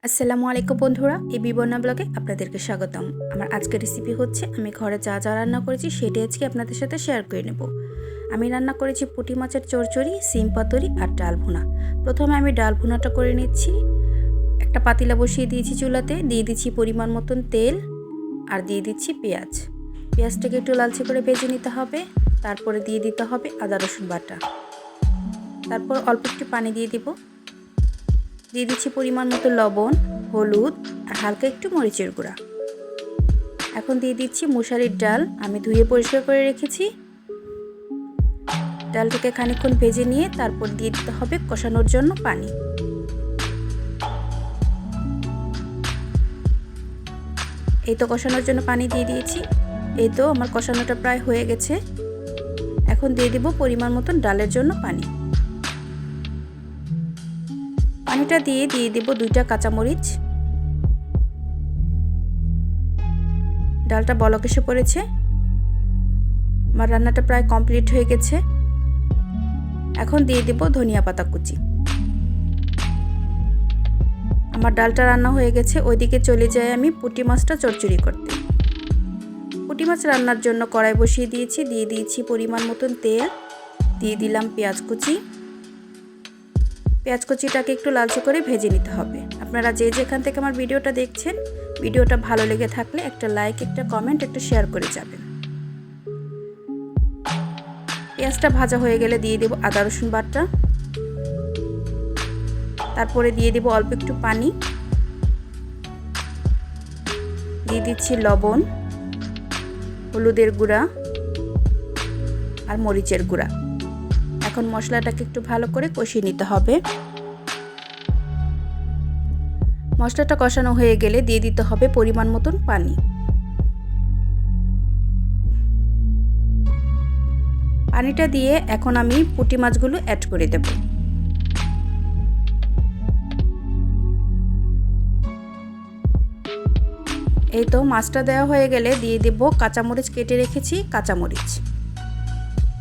আসসালামু আলাইকুম বন্ধুরা, এই বিবর্ণা ব্লগে আপনাদেরকে স্বাগতম। আমার আজকের রেসিপি হচ্ছে আমি ঘরে যা যা রান্না করেছি সেটাই আজকে আপনাদের সাথে শেয়ার করে নেব। আমি রান্না করেছি পুঁটি মাছের চচ্চড়ি, সিম পাতুরি আর ডাল ভুনা। প্রথমে আমি ডাল ভুনাটা করে নিচ্ছি। একটা পাতিলা বসিয়ে দিয়েছি চুলাতে, দিয়ে দিচ্ছি পরিমাণ মতন তেল আর দিয়ে দিচ্ছি পেঁয়াজ। পেঁয়াজটাকে একটু লালচে করে ভেজে নিতে হবে। তারপরে দিয়ে দিতে হবে আদা রসুন বাটা। তারপর অল্প একটু পানি দিয়ে দেবো। দিয়ে দিচ্ছি পরিমাণ মতো লবণ, হলুদ আর হালকা একটু মরিচের গুঁড়া। এখন দিয়ে দিচ্ছি মুসারির ডাল, আমি ধুয়ে পরিষ্কার করে রেখেছি। ডালটাকে খানিকক্ষণ ভেজে নিয়ে তারপর দিয়ে দিতে হবে কষানোর জন্য পানি। এই তো কষানোর জন্য পানি দিয়ে দিয়েছি। এই তো আমার কষানোটা প্রায় হয়ে গেছে। এখন দিয়ে দেব পরিমাণ মতন ডালের জন্য পানি। পানিটা দিয়ে দেব 2টা কাঁচামরিচ। ডালটা বলক এসে পড়েছে। আমার রান্নাটা প্রায় কমপ্লিট হয়ে গেছে। এখন দিয়ে দেব ধনিয়া পাতা কুচি। আমার ডালটা রান্না হয়ে গেছে। ওইদিকে চলে যাই আমি পুঁটি মাছটা চচ্চড়ি করতে। পুঁটি মাছ রান্নার জন্য কড়াই বসিয়ে দিয়েছি। দিয়ে দিয়েছি পরিমাণ মতন তেল, দিয়ে দিলাম পেঁয়াজ কুচি। পেঁয়াজ কুচিটাকে একটু লালচে করে ভেজে নিতে হবে। আপনারা যে যেখান থেকে আমার ভিডিওটা দেখছেন, ভিডিওটা ভালো লেগে থাকলে একটা লাইক, একটা কমেন্ট, একটা শেয়ার করে যাবেন। পেঁয়াজটা ভাজা হয়ে গেলে দিয়ে দেব আদা রসুন বাটা। তারপরে দিয়ে দেব অল্প একটু পানি। দিয়ে দিচ্ছি লবণ, হলুদের গুঁড়া আর মরিচের গুঁড়া। এখন মশলাটাকে একটু ভালো করে কষিয়ে নিতে হবে। মশলাটা কষানো হয়ে গেলে দিয়ে দিতে হবে পরিমাণ মতন পানি। পানিটা দিয়ে এখন আমি পুঁটি মাছগুলো অ্যাড করে দেব। এই তো মাছটা দেওয়া হয়ে গেলে দিয়ে দেব কাঁচামরিচ, কেটে রেখেছি কাঁচামরিচ।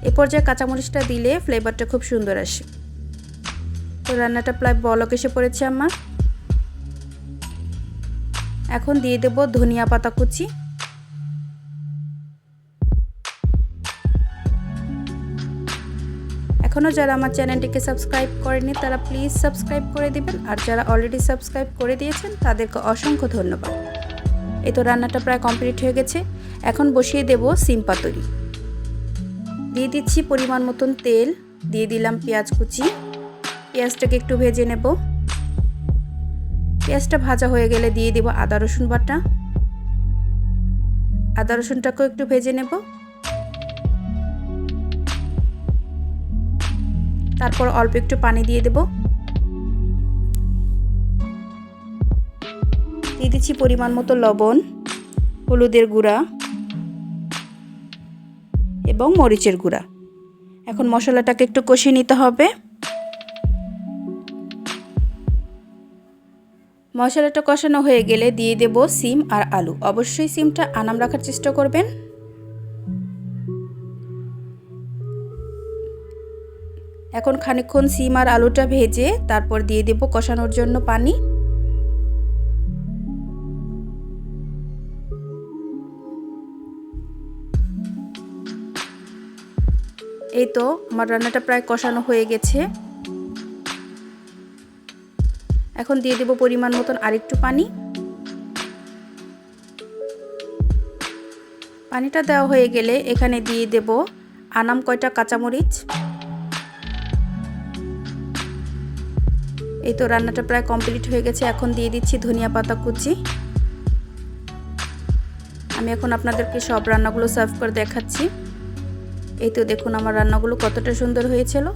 এ পর্যায়ে কাঁচামরিচটা দিলে ফ্লেভারটা খুব সুন্দর আসে। তো রান্নাটা প্রায় বলক এসে পড়েছে আমার। এখন দিয়ে দেব ধনিয়া পাতা কুচি। এখনও যারা আমার চ্যানেলটিকে সাবস্ক্রাইব করেনি তারা প্লিজ সাবস্ক্রাইব করে দিবেন, আর যারা অলরেডি সাবস্ক্রাইব করে দিয়েছেন তাদেরকে অসংখ্য ধন্যবাদ। এই তো রান্নাটা প্রায় কমপ্লিট হয়ে গেছে। এখন বসিয়ে দেব সিম পাতুরি। দিয়ে দিচ্ছি পরিমাণ মতন তেল, দিয়ে দিলাম পেঁয়াজ কুচি। পেঁয়াজটাকে একটু ভেজে নেব। পেঁয়াজটা ভাজা হয়ে গেলে দিয়ে দেব আদা রসুন বাটা। আদা রসুনটাকেও একটু ভেজে নেব। তারপর অল্প একটু পানি দিয়ে দেব। দিয়ে দিচ্ছি পরিমাণ মতো লবণ, হলুদের গুঁড়া এবং মরিচের গুঁড়া। এখন মশলাটাকে একটু কষিয়ে নিতে হবে। মশলাটা কষানো হয়ে গেলে দিয়ে দেব সিম আর আলু। অবশ্যই সিমটা আনাম রাখার চেষ্টা করবেন। এখন খানিকক্ষণ সিম আর আলুটা ভেজে তারপর দিয়ে দেব কষানোর জন্য পানি। এই তো আমার রান্নাটা প্রায় কষানো হয়ে গেছে। এখন দিয়ে দেব পরিমাণ মতন আরেকটু পানি। পানিটা দেওয়া হয়ে গেলে এখানে দিয়ে দেব আনাম কয়টা কাঁচামরিচ। এই তো রান্নাটা প্রায় কমপ্লিট হয়ে গেছে। এখন দিয়ে দিচ্ছি ধনিয়া পাতা কুচি। আমি এখন আপনাদেরকে সব রান্নাগুলো সার্ভ করে দেখাচ্ছি। এই তো দেখুন আমার রান্নাগুলো কতটা সুন্দর হয়েছিল।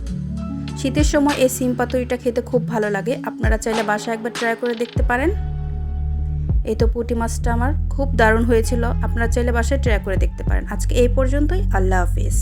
শীতের সময় এই সিম পাতুরিটা খেতে খুব ভালো লাগে। আপনারা চাইলে বাসায় একবার ট্রাই করে দেখতে পারেন। এই তো পুঁটি মাছটা আমার খুব দারুণ হয়েছিল। আপনারা চাইলে বাসায় ট্রাই করে দেখতে পারেন। আজকে এই পর্যন্তই। আল্লাহ হাফেজ।